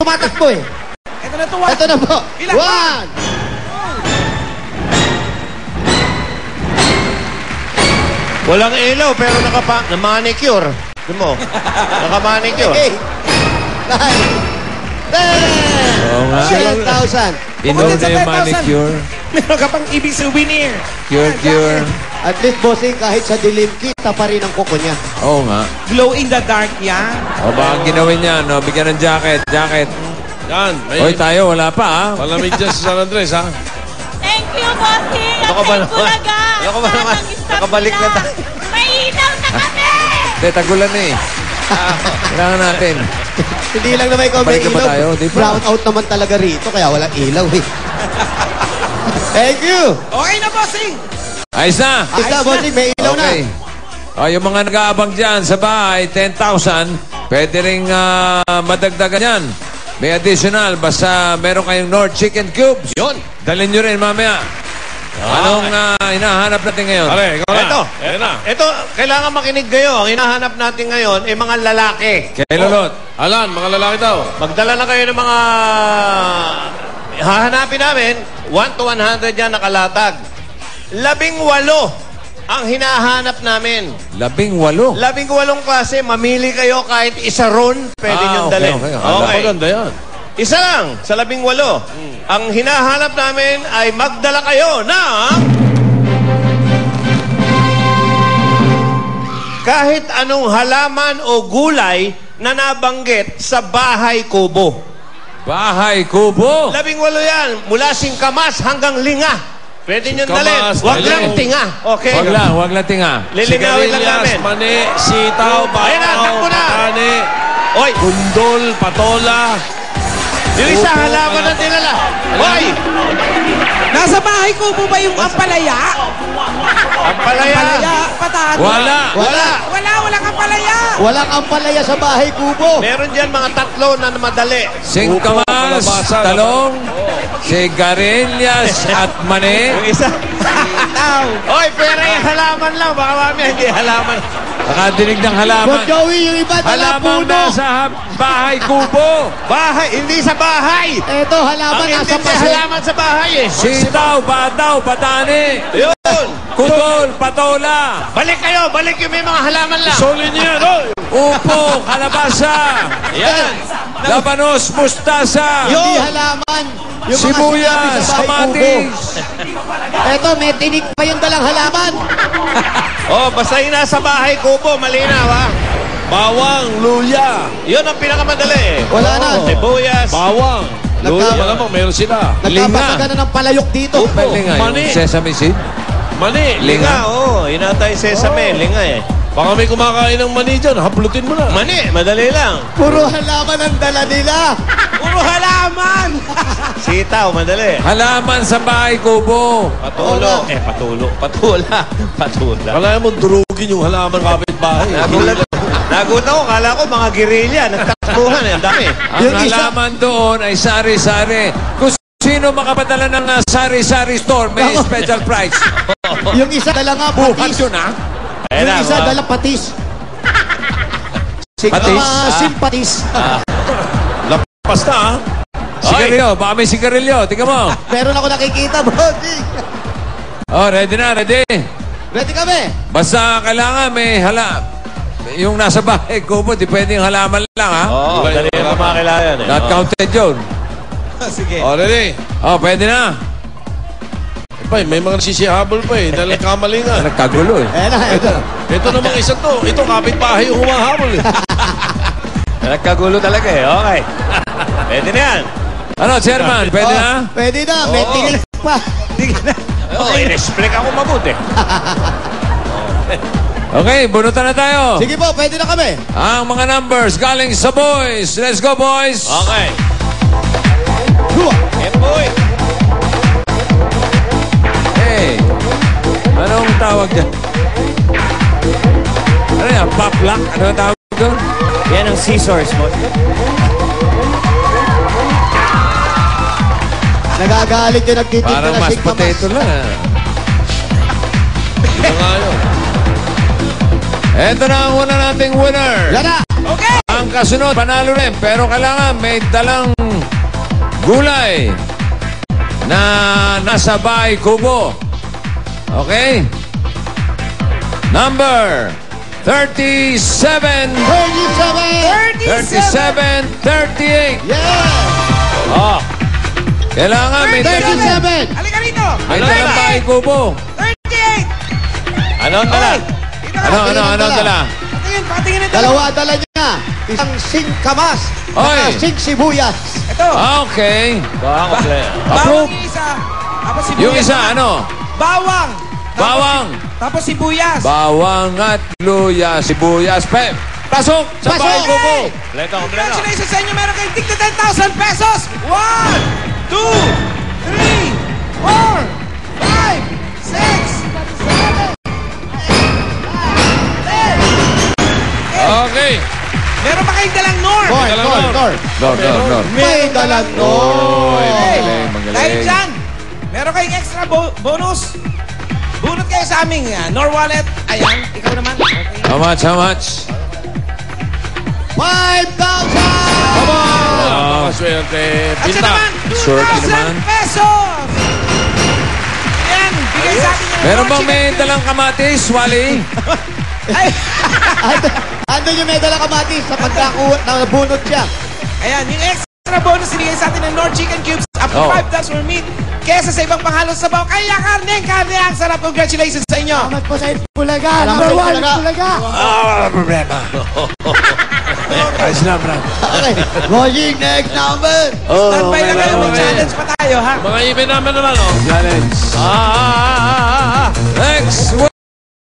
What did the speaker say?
tumatakbo eh. Ito na to. Ito na po. Ilan? 1. Walang ilaw, pero naka-manicure. Tignan mo. Naka-manicure. 8. 9. 10. Oo nga. 10,000. Inom na yung manicure. Meron ka pang ibig souvenir. Cure. At least, bossing, kahit sa dilim, kita pa rin ang kuko niya. Oo nga. Glow in the dark yan. O baka ginawin niya, no? Bigyan ng jacket. Yan. Oy, tayo, wala pa, ha? Malamig dyan sa San Andres, ha? Thank you, bossing. Ano ka ba naman? Ano ka ba naman? Nakabalik na tayo. Mainam na kami! Hindi, tagulan eh. Kailangan natin. Hindi lang naman ikaw may Balik na ba ilaw. tayo? Di ba? Brown out naman talaga rito, kaya walang ilaw eh. Thank you! Okay na, bossing. Ayos na. Ayos na, bossing, may ilaw na. Okay. O, yung mga nag-aabang dyan sa bahay, 10,000, pwede rin madagdagan yan. May additional, basta meron kayong North Chicken Cubes. Yun. Dalhin nyo rin mamaya. Anong hinahanap natin ngayon? Pare, ikaw na. Ito. Ayan na. Ito, kailangan makinig kayo. Ang hinahanap natin ngayon ay mga lalaki. Kay Lolot. Alan, mga lalaki daw. Magdala na kayo ng mga... Hahanapin namin, 1 to 100 yan nakalatag. 18 ang hinahanap namin. 18. 18 klase, mamili kayo kahit isa ron, pwede niyong okay, dalhin. okay. Maganda yan. Isa lang sa 18. Ang hinahanap namin ay magdala kayo ng kahit anong halaman o gulay na nabanggit sa bahay kubo. Bahay kubo. 18 yan, mula singkamas hanggang linga. Pwede nyo dalhin. Singkamas, Huwag lang dalhin. tinga. Okay? Wag lang tinga. Lilinawin lang namin. mani, sitaw, Ayan na, bakaw, takbo na. patani, Oy, kundol, patola. yung isa halaman na dinala. Oy, Nasa bahay ko po ba yung ampalaya? ang palaya. Ampalaya, patano. Wala. Walang ampalaya. Walang ampalaya sa bahay kubo. Meron dyan mga tatlo na madali. Singkamas, kalabasan, talong, sigarilyas at mani. Yung isa. Oy, pera yung halaman lang. Baka mamaya hindi halaman. Nakadinig ng halaman. But Joey, yung iba dala Halaman puno. nasa bahay kubo. Bahay, hindi sa bahay. Ito, halaman Ang nasa hindi paso. halaman sa bahay eh. Sitaw, bataw, patani, Yun. kutol, patola, Balik kayo, balik yung may mga halaman lang. Solid yan, oy! upo, kalabasa, Yan. labanos, mustasa, Hindi halaman. Yung mga sibuyas, sinabi sa bahay kubo. kamatis. Ito, may tinig pa yung dalang halaman. Oh, basta yung nasa bahay kubo, malinaw ha. Bawang, luya. Yun ang pinakamadali eh. Wala na. Sibuyas. Bawang. Luya, Nagka- malamang meron sila. Nagkapataga na ng palayok dito. Pwede nga yung mani. sesame seed. Mani. Linga, oo. Yun ata yung sesame, linga eh. Baka may kumakain ng mani dyan, haplutin mo na. Mani, madali lang. Puro halaman ang dala nila. Puro halaman. Sitaw, madali. Halaman sa bahay kubo. Patulo. Patulo. Patula. Patula. Kala mo durugin yung halaman kapitbahay. Nagulat ako. Kala ko mga girilya. Nagtakbuhan eh. Ang dami. Ang Yung isa- halaman doon ay sari-sari. Kung sino makapadala ng sari-sari store, may special price. Yung isa dala nga Buhat patis. yun, ha? Ayan Yung na, isa mga- dala patis. Patis? Simpatis. Lapas na, ha? Sigarilyo. Baka may sigarilyo. Tingnan mo. Meron ako nakikita, bossing. Oh, ready na, ready. Ready kami. Basta kailangan may yung nasa bahay kubo, di pwedeng halaman lang, ha? Oo, madali yung kumakilala yan eh. Not counted yun. Sige. O, ready? Oh, pwede na. May mga nagsisihabol pa eh. Dahil kamalingan. Nagkagulo eh. Ayan na, ito. Ito namang isa to. Ito, kapitbahay yung humahabol eh. Nagkagulo talaga eh. Okay. Pwede na yan. Ano, chairman? Pwede na? Pwede na, may Oo. tingin pa. Oo, in-explain ako mabuti. Okay, bunutan na tayo. Sige po, pwede na kami. Ang mga numbers galing sa boys. Let's go, boys. Okay. Dua. Boy. Hey, anong tawag dyan? Ano yan? Pop lock? Ano ang tawag doon? Yan ang scissors mo. Nagagalit yung nagtitinda Parang na mashed singkamas. potato lang. Ito nga yun. Ito na ang una nating winner. Yan na. Okay. Ang Ang kasunod, panalo rin. Pero kailangan may dalang gulay na nasa bahay kubo. Okay? Number 37. 37. 38. Yeah! Oh. Kailangan may dalang, 37. Halika rito. may dalang bahay kubo. 38. Ano ang dala? Dito ka. Ano dala? Patingin ito. Dalawa dala niya. Isang singkamas. Oy. Sing sibuyas. Ito. Okay. Bawang kompleto. Bawang Approve. yung isa. Tapos sibuyas. Yung isa, naman. ano? Bawang. Bawang. Tapos sibuyas. Bawang at luya, sibuyas. Pasok sa Pasok! bahay kubo. Kompleto, kompleto. Congratulations sa inyo. Meron kayong tigda 10,000 pesos. 1, 2, 3, 4, 5, 6, 7, 8, 9, 10. Okay. Meron pa kayong dalang Nor. Nor. Nor. May dalang Oy, Nor. magaling. Dahil dyan, meron kayong extra bonus. Bunot kayo sa aming Nor wallet. Ayan, ikaw naman. Okay. How much? 5,000! Makaswerte. At siya Pinta. naman, Swerte 2,000 naman. pesos! Ayan, bigay sa akin yung Meron Nor bang may chicken. dalang kamatis, Wally? Ay, Andun yung may dalang kamatis sa pagkakuha. Nabunot siya. ayan, yung extra bonus sinigay sa atin ng Nor Chicken Cubes up to Oh. 5 more meat kesa sa ibang panghalos sa baw. Kaya karne ang sarap. Congratulations sa inyo. Salamat po sa Bulaga. Number 1, Bulaga. Okay. Bossing, next number. Standby lang kayo. May challenge pa tayo, ha? Mga even naman naman, oh. Next